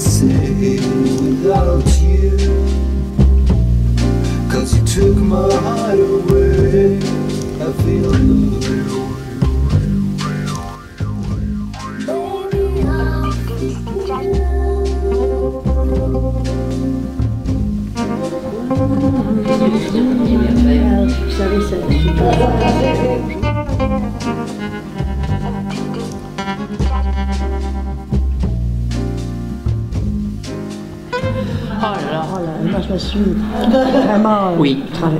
sing without you, 'cause you took my heart away. I feel blue. Moi je me suis vraiment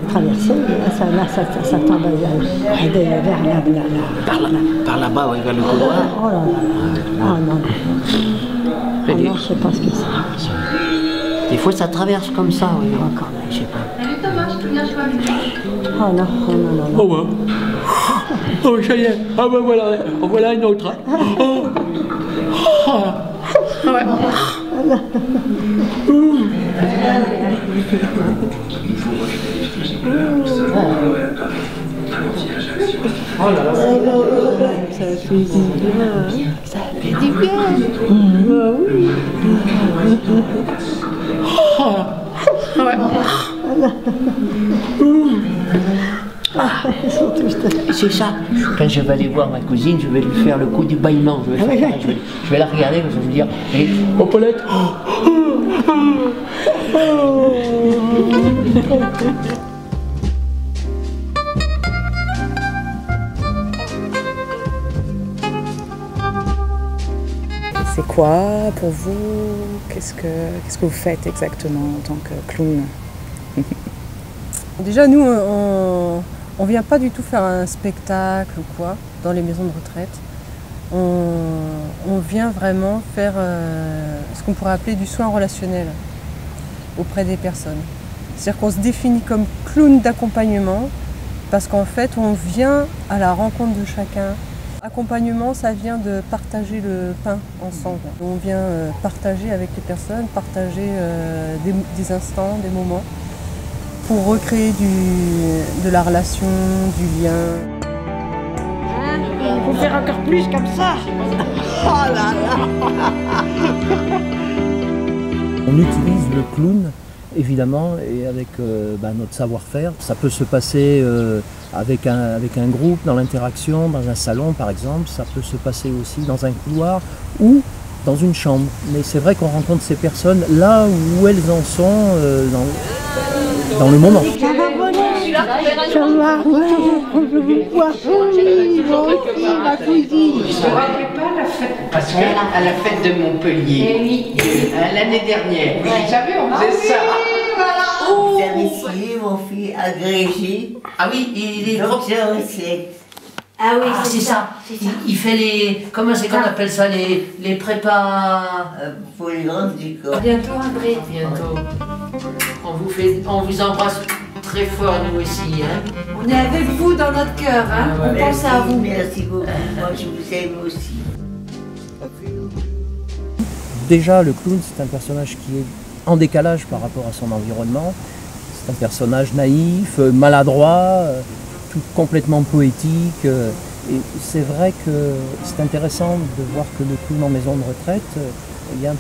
traversée, ça tombe vers Par là-bas, oui, vers le couloir. Oh là là, ah non. Ah non, je sais pas ce que c'est. Des fois ça traverse comme ça, oui, encore, je sais pas. Oh non, oh non, non. Oh ouais. Oh ça y est, ah ben voilà, voilà une autre. Oh. Oh. Ah ouais. Oh là là. Ça fait du bien. Ça fait du bien. Oui. Ah ouais. C'est ça. Quand je vais aller voir ma cousine, je vais lui faire le coup du bâillement. Je vais la regarder, je vais lui dire oh Paulette. C'est quoi pour vous? Qu'est-ce que vous faites exactement en tant que clown? Déjà, nous, on vient pas du tout faire un spectacle ou quoi dans les maisons de retraite. On vient vraiment faire ce qu'on pourrait appeler du soin relationnel auprès des personnes. C'est-à-dire qu'on se définit comme clown d'accompagnement parce qu'en fait, on vient à la rencontre de chacun. Accompagnement, ça vient de partager le pain ensemble. On vient partager avec les personnes, partager des instants, des moments, pour recréer de la relation, du lien. Il faut faire encore plus comme ça. Oh là là. On utilise le clown, évidemment, et avec notre savoir-faire. Ça peut se passer avec un groupe, dans l'interaction, dans un salon par exemple. Ça peut se passer aussi dans un couloir ou dans une chambre. Mais c'est vrai qu'on rencontre ces personnes là où elles en sont dans le moment. Ça va, je vous vois. Oui, ma cousine. Je ne me rappelle pas la fête, parce qu'à la fête de Montpellier, l'année dernière, vous savez, on faisait ça. Vous avez ici mon fils agrégé. Ah oui, il est docteur aussi. Ah oui, c'est ça. Il fait les, comment c'est qu'on appelle ça, les prépas Pour les grandes du corps. À bientôt, André. À bientôt. On vous embrasse très fort, nous aussi. Hein. On est avec vous dans notre cœur, hein. On pense à vous. Merci beaucoup. Moi, je vous aime aussi. Déjà, le clown, c'est un personnage qui est en décalage par rapport à son environnement. C'est un personnage naïf, maladroit, tout complètement poétique. Et c'est vrai que c'est intéressant de voir que le clown en maison de retraite,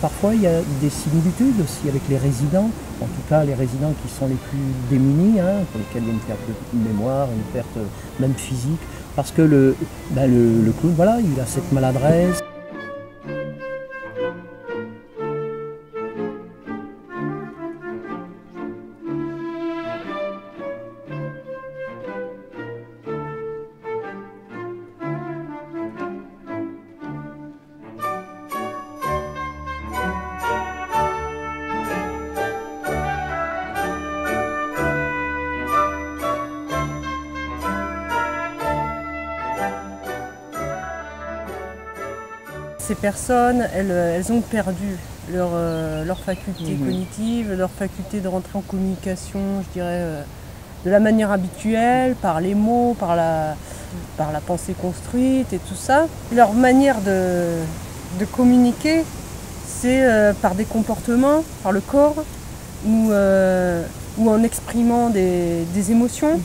parfois il y a des similitudes aussi avec les résidents, en tout cas les résidents qui sont les plus démunis, pour lesquels il y a une perte de mémoire, une perte même physique, parce que le clown, voilà, il a cette maladresse. Ces personnes, elles ont perdu leur faculté cognitive, leur faculté de rentrer en communication, je dirais, de la manière habituelle, par les mots, par la pensée construite et tout ça. Leur manière de communiquer, c'est par des comportements, par le corps, ou en exprimant des émotions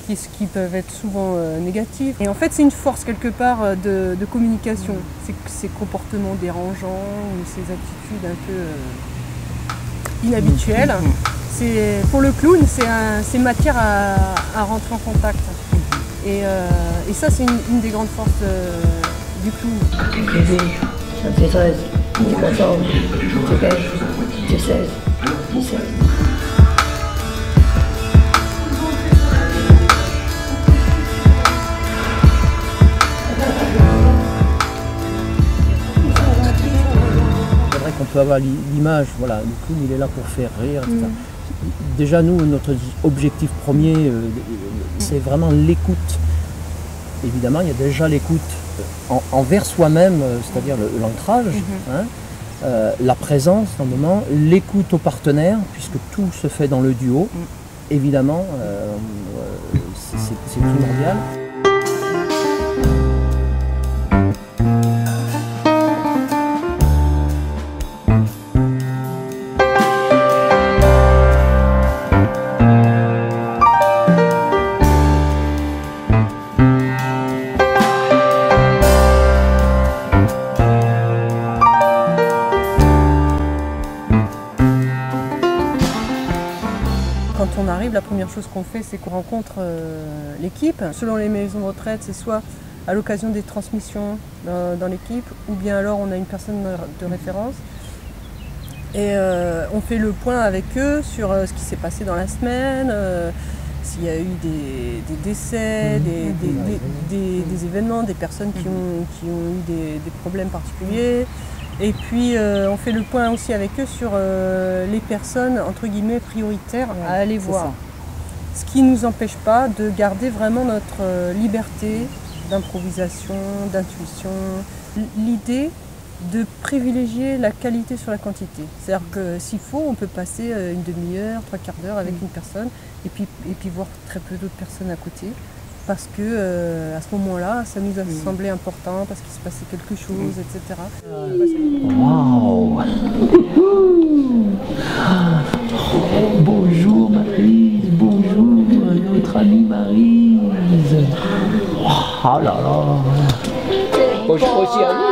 qui peuvent être souvent négatifs. Et en fait, c'est une force quelque part de communication. Ces comportements dérangeants ou ces attitudes un peu inhabituelles. Pour le clown, c'est matière à rentrer en contact. Et ça, c'est une des grandes forces du clown. Ça fait 13, 14, 15, 16, 17. C'est vrai qu'on peut avoir l'image, voilà, le clown il est là pour faire rire, etc. Déjà nous, notre objectif premier, c'est vraiment l'écoute. Évidemment, il y a déjà l'écoute envers soi-même, c'est-à-dire l'ancrage, la présence dans le moment, l'écoute au partenaire, puisque tout se fait dans le duo, évidemment, c'est primordial. Quand on arrive, la première chose qu'on fait, c'est qu'on rencontre l'équipe. Selon les maisons de retraite, c'est soit à l'occasion des transmissions dans l'équipe, ou bien alors on a une personne de référence. Et on fait le point avec eux sur ce qui s'est passé dans la semaine, s'il y a eu des décès, des événements, des personnes qui ont eu des problèmes particuliers. Et puis on fait le point aussi avec eux sur les personnes entre guillemets prioritaires à aller voir. Ce qui ne nous empêche pas de garder vraiment notre liberté d'improvisation, d'intuition. L'idée de privilégier la qualité sur la quantité. C'est-à-dire que s'il faut, on peut passer une demi-heure, 3/4 d'heure avec une personne et puis voir très peu d'autres personnes à côté. Parce que à ce moment-là, ça nous a semblé important, parce qu'il se passait quelque chose, etc. Waouh! Bonjour Maryse, bonjour notre amie Maryse. Oh là là! Bonjour aussi à nous.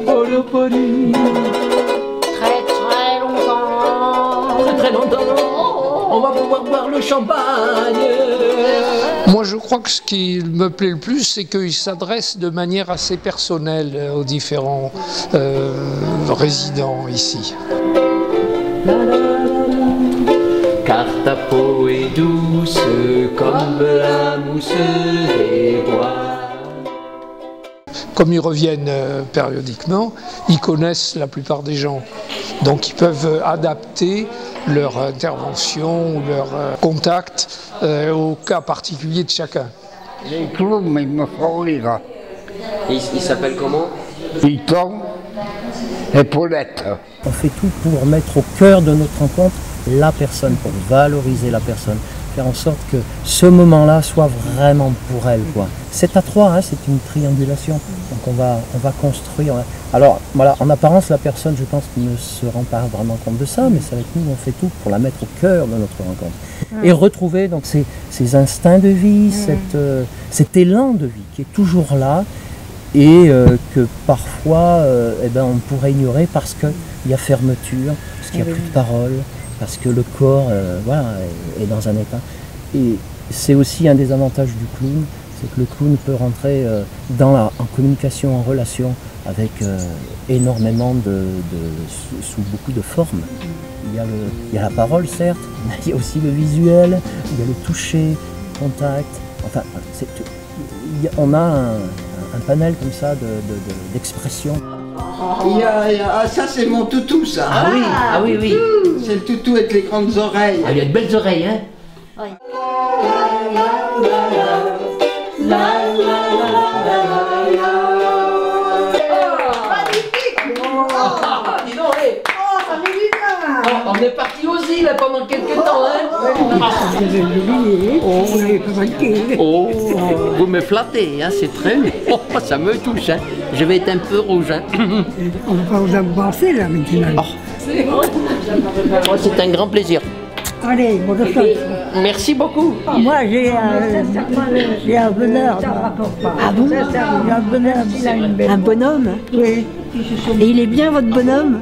Oh le poli. Très longtemps. Très longtemps. On va pouvoir boire le champagne. Moi, je crois que ce qui me plaît le plus, c'est qu'il s'adresse de manière assez personnelle aux différents résidents ici. Car ta peau est douce comme la mousse des bois. Comme ils reviennent périodiquement, ils connaissent la plupart des gens. Donc ils peuvent adapter leur intervention ou leur contact au cas particulier de chacun. Les clowns, ils me font rire. Il s'appelle comment? Python et Paulette. On fait tout pour mettre au cœur de notre rencontre la personne, pour valoriser la personne, faire en sorte que ce moment-là soit vraiment pour elle, quoi. C'est à trois, hein, c'est une triangulation. Donc on va construire. Alors voilà, en apparence, la personne, je pense, ne se rend pas vraiment compte de ça, mais c'est avec nous, on fait tout pour la mettre au cœur de notre rencontre. Et retrouver donc ces instincts de vie, cet élan de vie qui est toujours là et que parfois on pourrait ignorer parce qu'il y a fermeture, parce qu'il n'y a plus de parole, parce que le corps est dans un état. Et c'est aussi un des avantages du clown, c'est que le clown peut rentrer en communication, en relation avec énormément sous beaucoup de formes. Il y a la parole certes, mais il y a aussi le visuel, il y a le toucher, le contact, enfin on a un panel comme ça d'expression. Ça c'est mon toutou ça. Ah oui. C'est le toutou avec les grandes oreilles. Ah, il a de belles oreilles, hein? Oui. On est parti aux îles pendant quelques temps, hein? Oh, vous me flattez, hein, c'est très... Oh, ça me touche, hein. Je vais être un peu rouge, hein. On va vous embrasser là maintenant. Oh, c'est un grand plaisir. Allez, bon, Merci beaucoup. moi j'ai un bonheur. Ah bon? J'ai un bonheur. Un bonhomme? Oui. Et il est bien votre bonhomme?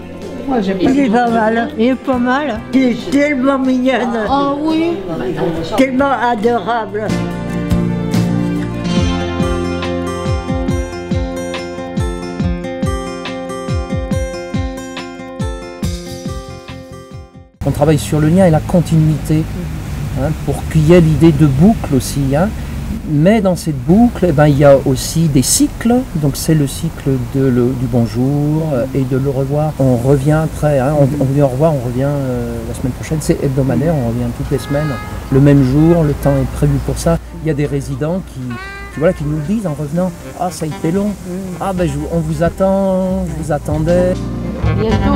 Il est pas mal. Il est pas mal? Il est tellement mignonne. Oh oui. Tellement adorable. On travaille sur le lien et la continuité, hein, pour qu'il y ait l'idée de boucle aussi. Hein. Mais dans cette boucle, eh ben, il y a aussi des cycles. Donc c'est le cycle du bonjour et de le revoir. On revient après, hein, on dit au revoir, on revient la semaine prochaine. C'est hebdomadaire, on revient toutes les semaines, le même jour, le temps est prévu pour ça. Il y a des résidents qui nous le disent en revenant. Ah, ça a été long. Ah, ben, on vous attend, je vous attendais. À bientôt.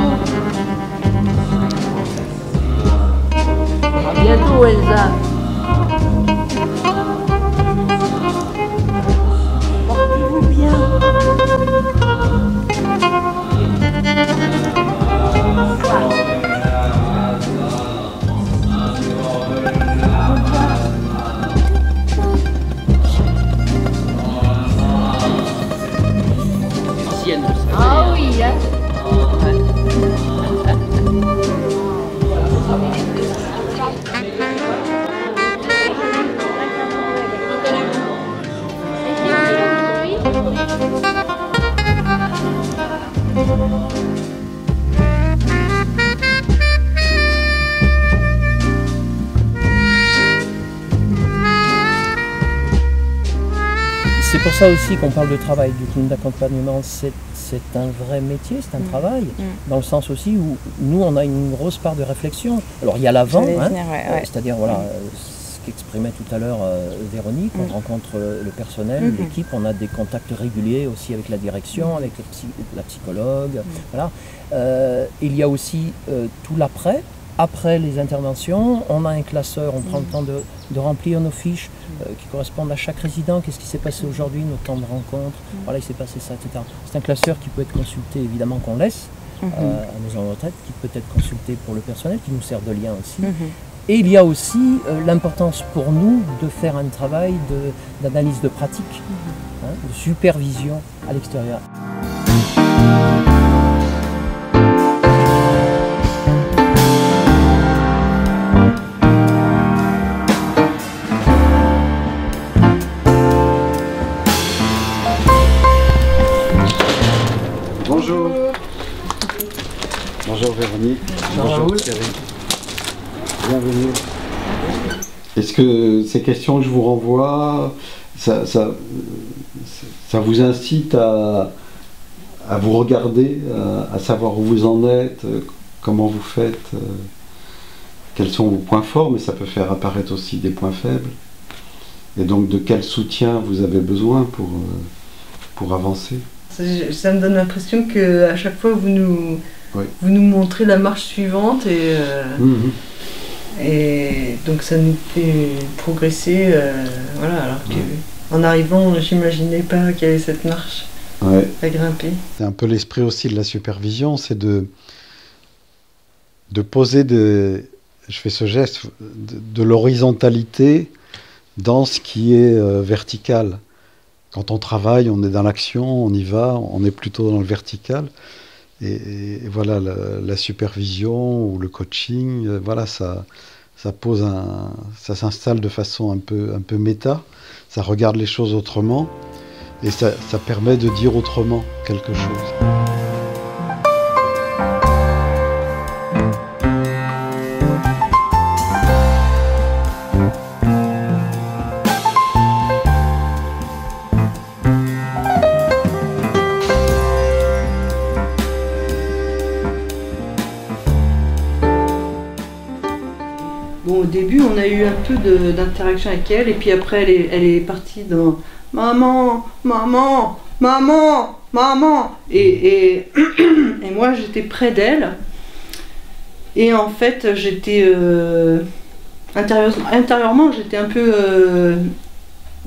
À bientôt, Elsa. Portez-vous bien. Ah oui, hein. C'est pour ça aussi qu'on parle de travail du clown d'accompagnement. C'est un vrai métier, c'est un travail, dans le sens aussi où nous on a une grosse part de réflexion. Alors il y a l'avant, hein, c'est-à-dire voilà, ce qu'exprimait tout à l'heure Véronique, on rencontre le personnel, l'équipe, on a des contacts réguliers aussi avec la direction, avec la psychologue, voilà. Il y a aussi tout l'après. Après les interventions, on a un classeur, on prend le temps de remplir nos fiches qui correspondent à chaque résident. Qu'est-ce qui s'est passé aujourd'hui, nos temps de rencontre, voilà, il s'est passé ça, etc. C'est un classeur qui peut être consulté, évidemment, qu'on laisse à nos gens de retraite, qui peut être consulté pour le personnel, qui nous sert de lien aussi. Et il y a aussi l'importance pour nous de faire un travail d'analyse de pratique, hein, de supervision à l'extérieur. Bonjour. Bonjour Véronique. Bonjour Thierry. Bienvenue. Est-ce que ces questions que je vous renvoie, ça vous incite à vous regarder, à savoir où vous en êtes, comment vous faites, quels sont vos points forts, mais ça peut faire apparaître aussi des points faibles. Et donc de quel soutien vous avez besoin pour avancer? Ça me donne l'impression qu'à chaque fois vous nous montrez la marche suivante et donc ça nous fait progresser. Voilà, alors qu'en arrivant, j'imaginais pas qu'il y avait cette marche à grimper. C'est un peu l'esprit aussi de la supervision, c'est de poser je fais ce geste, de l'horizontalité dans ce qui est vertical. Quand on travaille, on est dans l'action, on y va, on est plutôt dans le vertical. Et voilà, la supervision ou le coaching, voilà, ça s'installe de façon un peu méta. Ça regarde les choses autrement et ça permet de dire autrement quelque chose. Bon, au début, on a eu un peu d'interaction avec elle, et puis après, elle est partie dans « Maman, maman, maman, maman !» Et moi, j'étais près d'elle. Et en fait, j'étais... intérieurement, j'étais un peu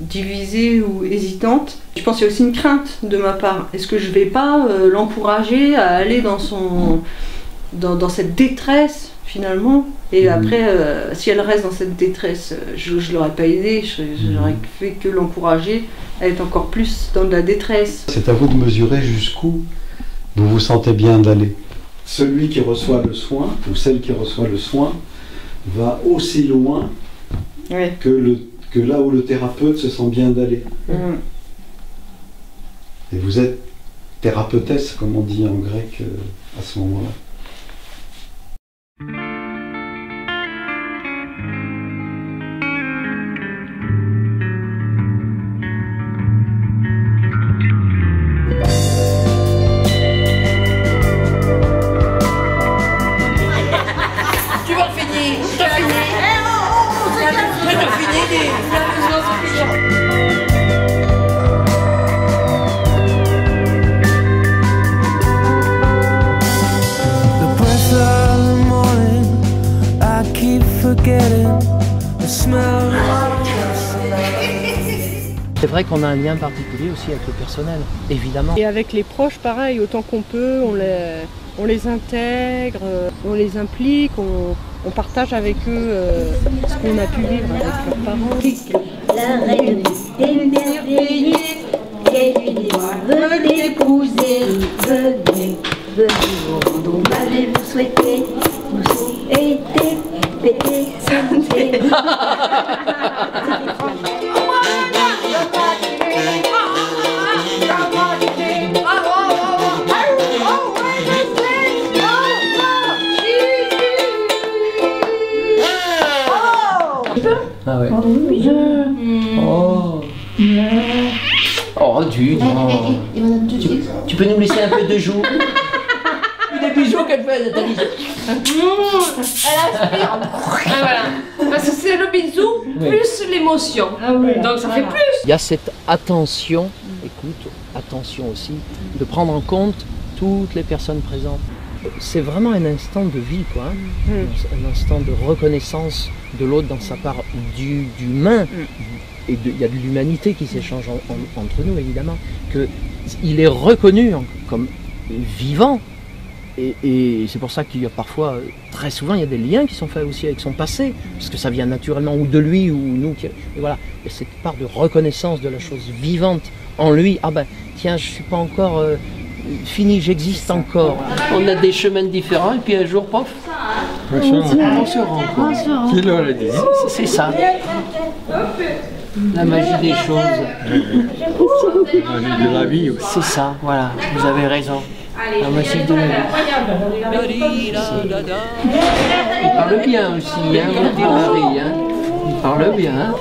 divisée ou hésitante. Je pense qu'il y a aussi une crainte de ma part. Est-ce que je vais pas l'encourager à aller dans cette détresse finalement. Et après, si elle reste dans cette détresse, je ne l'aurais pas aidée, je n'aurais fait que l'encourager à être encore plus dans de la détresse. C'est à vous de mesurer jusqu'où vous vous sentez bien d'aller. Celui qui reçoit le soin, ou celle qui reçoit le soin, va aussi loin que là où le thérapeute se sent bien d'aller. Et vous êtes thérapeutesse, comme on dit en grec, à ce moment-là. C'est vrai qu'on a un lien particulier aussi avec le personnel, évidemment. Et avec les proches, pareil, autant qu'on peut, on les intègre, on les implique, on partage avec eux ce qu'on a pu vivre avec leurs parents. La reine émerveillée, et lui dit, venez t'épouser, venez, venez, on m'avait vous souhaité, nous souhaiter, péter, santé. Ah ouais. Oh. Oh, tu peux nous laisser un peu de joues. Des bijoux qu'elle fait, Nathalie. Elle aspire. Voilà. Parce que c'est le bisou plus l'émotion. Donc ça fait plus. Il y a cette attention, écoute, attention aussi, de prendre en compte toutes les personnes présentes. C'est vraiment un instant de vie, quoi. Un instant de reconnaissance de l'autre dans sa part d'humain. Et il y a de l'humanité qui s'échange entre nous, évidemment. Il est reconnu comme vivant. Et c'est pour ça qu'il y a parfois, très souvent, il y a des liens qui sont faits aussi avec son passé, parce que ça vient naturellement ou de lui ou nous. Et voilà, et cette part de reconnaissance de la chose vivante en lui. Ah ben, tiens, je ne suis pas encore fini, j'existe encore. On a des chemins différents et puis un jour, pof, on se rencontre. C'est ça. La magie des choses. La magie de la vie aussi. C'est ça, voilà, vous avez raison. La magie de la vie. Il parle bien aussi, hein, mon petit mari, hein. Il parle bien.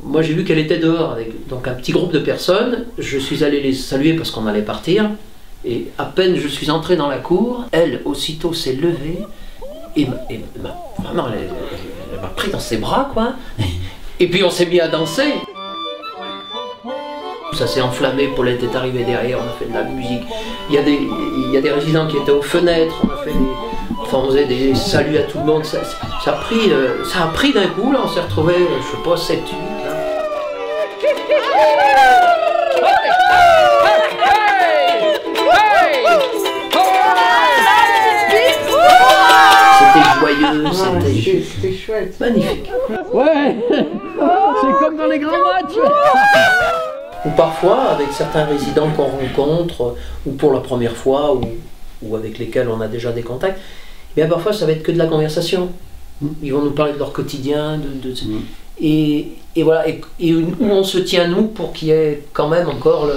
Moi j'ai vu qu'elle était dehors avec donc un petit groupe de personnes. Je suis allé les saluer parce qu'on allait partir. Et à peine je suis entré dans la cour, elle aussitôt s'est levée et vraiment elle m'a pris dans ses bras, quoi. Et puis on s'est mis à danser. Ça s'est enflammé, Paulette est arrivée derrière, on a fait de la musique. Il y a des résidents qui étaient aux fenêtres, on faisait des saluts à tout le monde. Ça a pris d'un coup, là, on s'est retrouvés, je sais pas, 7-8 là. C'était joyeux, c'était chouette. Magnifique. Ouais, c'est comme dans les grands matchs. Ou parfois, avec certains résidents qu'on rencontre, ou pour la première fois, ou avec lesquels on a déjà des contacts, eh bien parfois ça va être que de la conversation. Ils vont nous parler de leur quotidien, et voilà, et où on se tient nous pour qu'il y ait quand même encore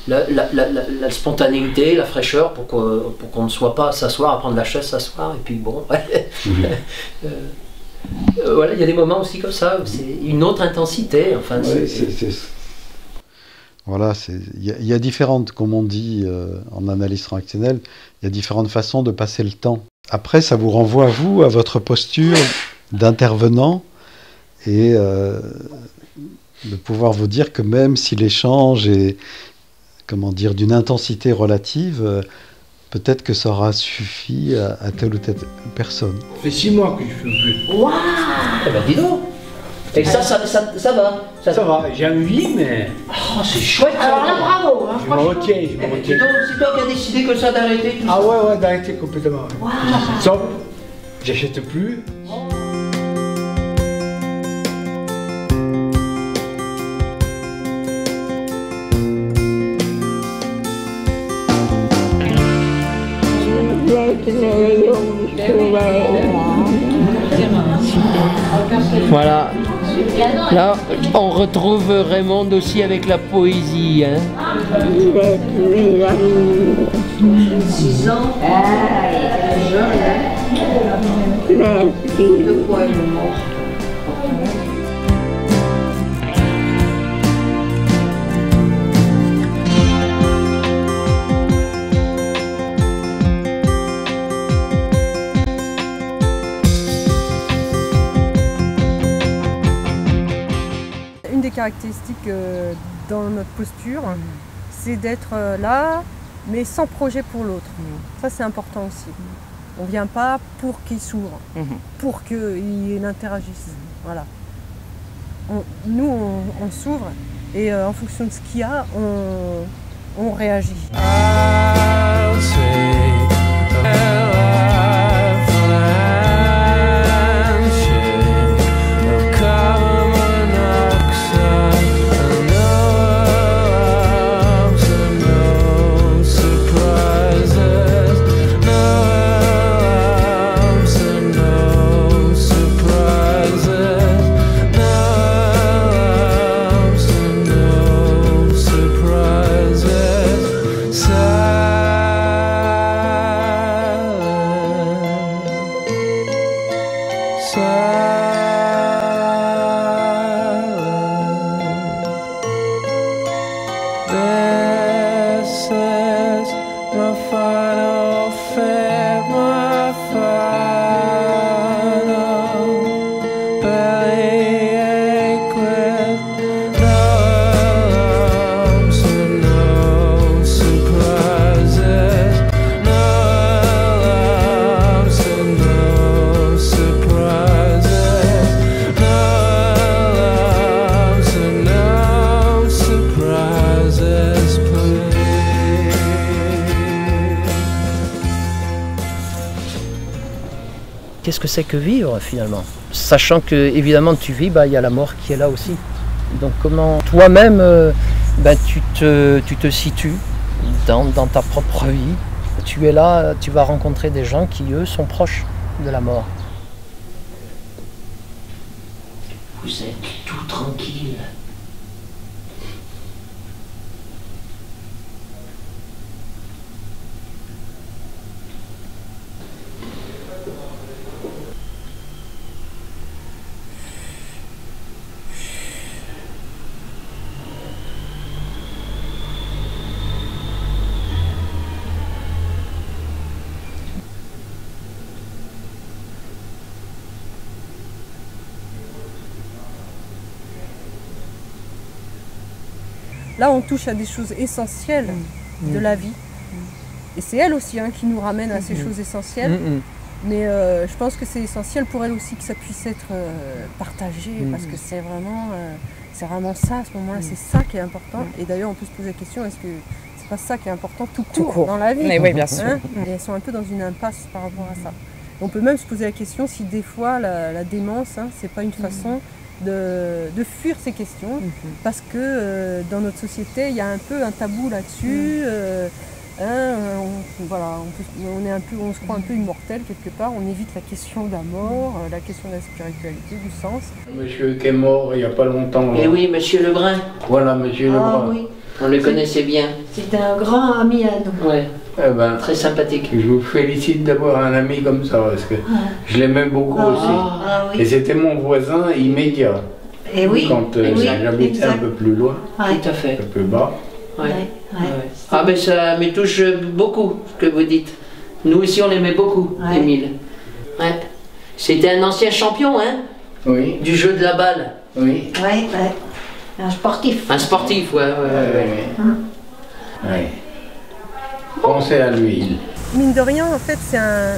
la spontanéité, la fraîcheur, pour qu'on ne soit pas à s'asseoir, à prendre la chaise, s'asseoir, et puis bon, voilà, il y a des moments aussi comme ça, où c'est une autre intensité, enfin. Voilà, il y a différentes, comme on dit en analyse transactionnelle, il y a différentes façons de passer le temps. Après, ça vous renvoie, vous, à votre posture d'intervenant, et de pouvoir vous dire que même si l'échange est, comment dire, d'une intensité relative, peut-être que ça aura suffi à telle ou telle personne. Ça fait 6 mois que je ne fume plus. Waouh! Eh ben dis donc! Et ça va Ça va, j'ai envie, mais... Oh, c'est chouette. Alors là, bravo. Hein, Je me retiens, C'est toi qui as décidé que ça d'arrêter tout ça. Ah ouais, d'arrêter complètement. Ouais. Wow. Sauf, j'achète plus. Voilà. Là, on retrouve Raymond aussi avec la poésie. Hein. 6 ans. Ah, il est jeune, hein. De quoi il est mort? Une des caractéristiques dans notre posture, c'est d'être là, mais sans projet pour l'autre. Ça, c'est important aussi. On ne vient pas pour qu'il s'ouvre, pour qu'il interagisse. Voilà. Nous, on s'ouvre et en fonction de ce qu'il y a, on réagit. Qu'est-ce que c'est que vivre finalement? Sachant que évidemment tu vis, il y a la mort qui est là aussi. Donc comment toi-même tu te situes dans ta propre vie? Tu es là, tu vas rencontrer des gens qui eux sont proches de la mort. Vous êtes tout tranquille. Là, on touche à des choses essentielles de la vie. Et c'est elle aussi qui nous ramène à ces choses essentielles. Mais je pense que c'est essentiel pour elle aussi que ça puisse être partagé, parce que c'est vraiment ça, à ce moment-là, c'est ça qui est important. Et d'ailleurs, on peut se poser la question, est-ce que c'est pas ça qui est important tout court dans la vie? Mais oui, bien sûr. Et elles sont un peu dans une impasse par rapport à ça. On peut même se poser la question si des fois la démence, c'est pas une façon de fuir ces questions, parce que dans notre société, il y a un peu un tabou là-dessus. On se croit un peu immortel quelque part, on évite la question de la mort, la question de la spiritualité, du sens. Monsieur qui est mort il n'y a pas longtemps. Eh oui, monsieur Lebrun. Voilà, monsieur Lebrun. Oui. On le connaissait bien. C'est un grand ami à nous. Ouais. Très sympathique. Je vous félicite d'avoir un ami comme ça, parce que je l'aimais beaucoup aussi. Oui. Et c'était mon voisin immédiat. Et oui. Quand j'habitais un peu plus loin, Tout à fait. un peu bas. Ah ben ça me touche beaucoup ce que vous dites. Nous aussi on l'aimait beaucoup, Émile. Ouais. C'était un ancien champion, Oui. du jeu de la balle. Oui. Un sportif. Un sportif, ouais. Pensez à lui. Mine de rien, en fait,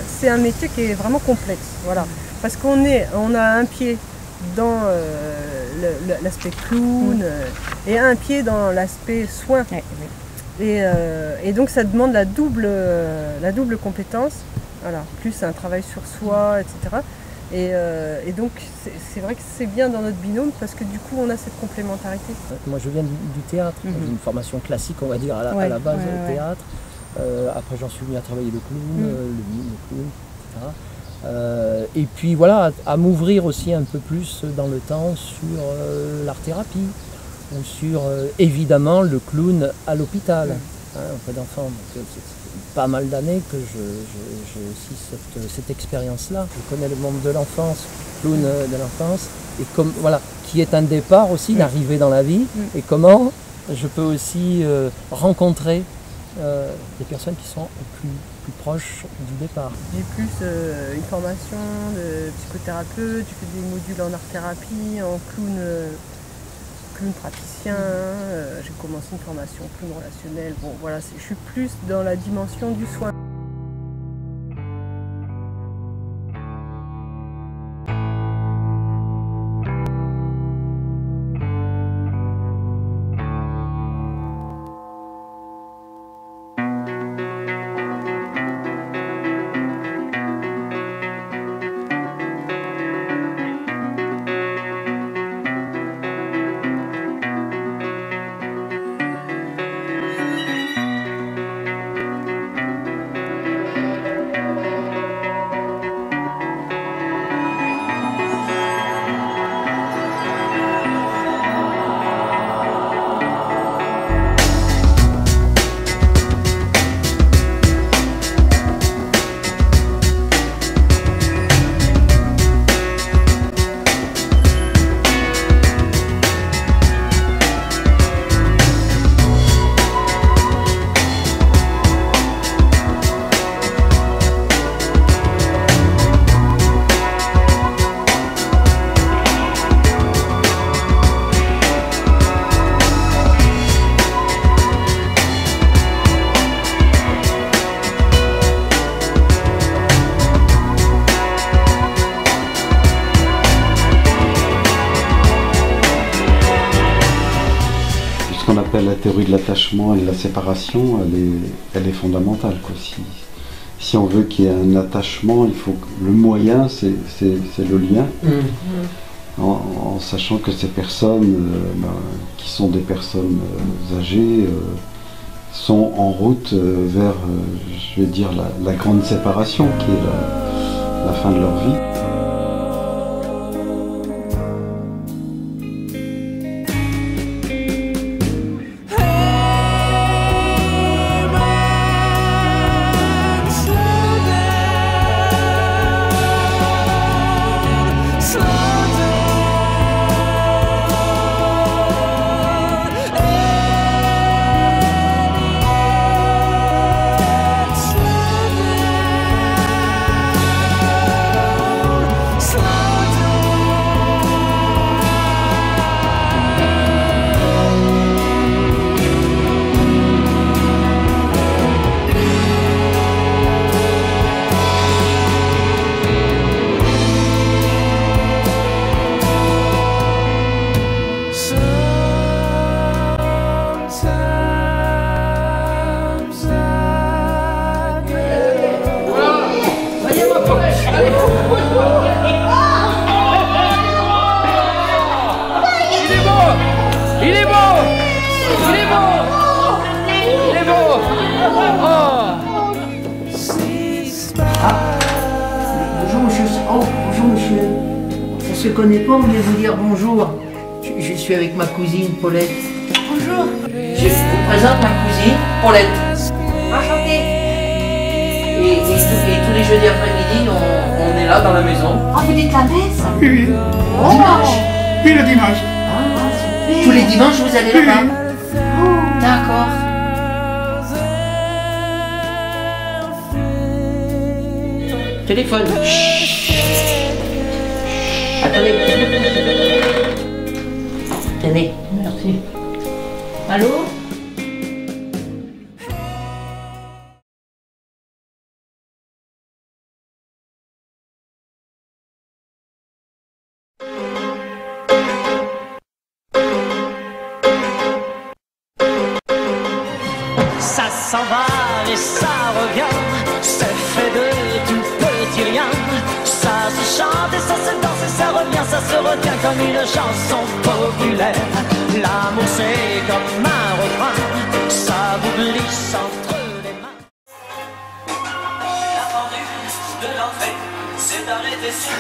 c'est un métier qui est vraiment complexe, voilà. Parce on a un pied dans l'aspect clown et un pied dans l'aspect soin. Et donc ça demande la double compétence, voilà, plus un travail sur soi, etc. Et donc c'est vrai que c'est bien dans notre binôme parce que du coup on a cette complémentarité. Moi je viens du théâtre, j'ai une formation classique on va dire à la base au théâtre. Après j'en suis venu à travailler le clown, le mime, le clown, etc. Et puis voilà, à m'ouvrir aussi un peu plus dans le temps sur l'art-thérapie ou sur évidemment le clown à l'hôpital auprès d'enfants. Donc, c'est pas mal d'années que j'ai aussi cette expérience-là. Je connais le monde de l'enfance, le clown de l'enfance, et comme voilà, qui est un départ aussi d'arriver dans la vie, et comment je peux aussi rencontrer des personnes qui sont plus proches du départ. J'ai plus une formation de psychothérapeute, j'ai fait des modules en art-thérapie, en clown praticien, j'ai commencé une formation clown relationnel. Bon voilà, je suis plus dans la dimension du soin. La théorie de l'attachement et de la séparation, elle est fondamentale, quoi. Si on veut qu'il y ait un attachement, il faut que le moyen, c'est le lien, en sachant que ces personnes, qui sont des personnes âgées, sont en route vers, je vais dire, la grande séparation, qui est la fin de leur vie. On ne se connaît pas, on vient vous dire bonjour. Je suis avec ma cousine Paulette. Bonjour. Je vous présente ma cousine Paulette. Enchantée. Et tous les jeudis après-midi, on est là dans la maison. Ah, vous dites la messe? Oui. Oh. Dimanche. Oui, le dimanche. Ah, super. Tous les dimanches, vous allez là-bas. Oh. D'accord. Téléphone. Chut. Attendez. Tenez. Merci. Allô? s'en va et ça revient, c'est fait de tout petit rien. Ça se chante et ça se danse et ça revient, ça se retient comme une chanson populaire. L'amour c'est comme un refrain, ça vous glisse entre les mains. La pendule de l'entrée s'est arrêtée sur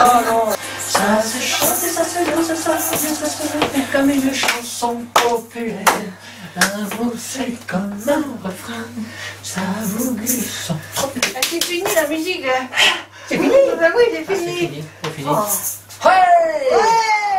oh non. Ça se chante et ça se danse, ça revient, ça se retient comme une chanson populaire. L'amour c'est comme un refrain, ça vous glisse entre les mains. C'est fini la musique. C'est fini? Bah oui, c'est fini. C'est fini. Oh. Ouais! Ouais.